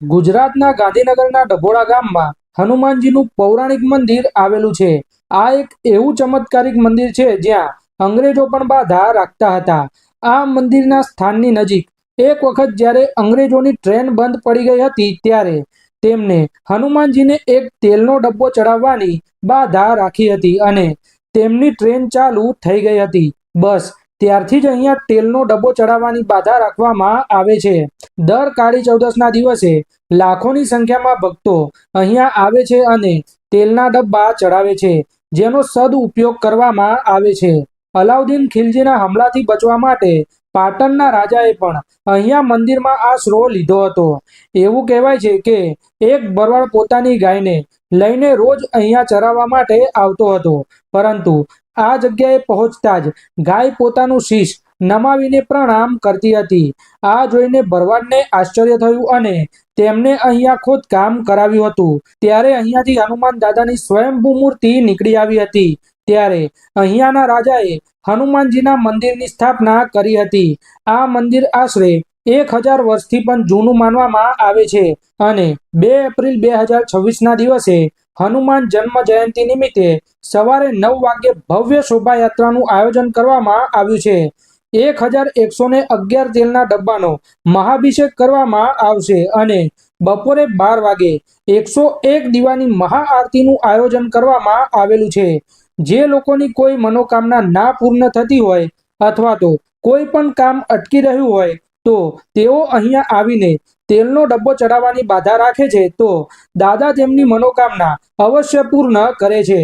ગુજરાતના ગાંધીનગરના ડભોડા ગામમાં હનુમાનજીનું પૌરાણિક મંદિર આવેલું છે. આ એક એવું ચમત્કારિક મંદિર છે જ્યાં અંગ્રેજો પણ બાધા રાખતા હતા. આ મંદિરના સ્થાનની નજીક એક વખત જ્યારે અંગ્રેજોની ટ્રેન બંધ પડી ગઈ હતી ત્યારે તેમને હનુમાનજીને એક તેલનો ડબ્બો ચડાવવાની બાધા રાખી હતી અને તેમની ટ્રેન ચાલુ થઈ ગઈ હતી. બસ ત્યારથી જ અહીંયા તેલનો ડબ્બો ચડાવવાની બાધા રાખવામાં આવે છે. દર કાળી ચૌદસના દિવસે લાખોની સંખ્યામાં ભક્તો અહીંયા આવે છે અને તેલના ડબ્બા ચડાવે છે, જેનો સદઉપયોગ કરવામાં આવે છે. અલાઉદ્દીન ખિલજીના હમલાથી બચવા માટે પાટણના રાજાએ પણ અહીંયા મંદિરમાં આશરો લીધો હતો. એવું કહેવાય છે કે એક ભરવાડ પોતાની ગાયને લઈને રોજ અહીંયા ચરાવવા માટે આવતો હતો, પરંતુ આ જગ્યાએ પહોંચતા જ ગાય પોતાનું શીશ નમાવીને પ્રણામ કરતી હતી. આ જોઈને ભરવાડને આશ્ચર્ય થયું અને તેમને અહીંયા ખોદકામ કરાવ્યું હતું. ત્યારે અહીંયાથી હનુમાન દાદાની સ્વયંભૂ મૂર્તિ નીકળી આવી હતી. ત્યારે અહીંયાના રાજાએ હનુમાનજીના મંદિરની સ્થાપના કરી હતી. આ મંદિર આશરે 1000 વર્ષથી પણ જૂનું માનવામાં આવે છે અને 2 એપ્રિલ 2026ના દિવસે હનુમાન જન્મ જયંતિ નિમિત્તે સવારે 9 વાગ્યે ભવ્ય શોભાયાત્રાનું આયોજન કરવામાં આવ્યું છે. 1111 તેલના ડબ્બાનો મહાભિષેક કરવામાં આવશે અને બપોરે 12 વાગે 101 દીવાની મહાઆરતીનું આયોજન કરવામાં આવેલું છે. જે લોકોની કોઈ મનોકામના ના પૂર્ણ થતી હોય અથવા તો કોઈ પણ કામ અટકી રહ્યું હોય તો તેઓ અહીંયા આવીને તેલનો ડબ્બો ચડાવવાની બાધા રાખે છે, તો દાદા તેમની મનોકામના અવશ્ય પૂર્ણ કરે છે.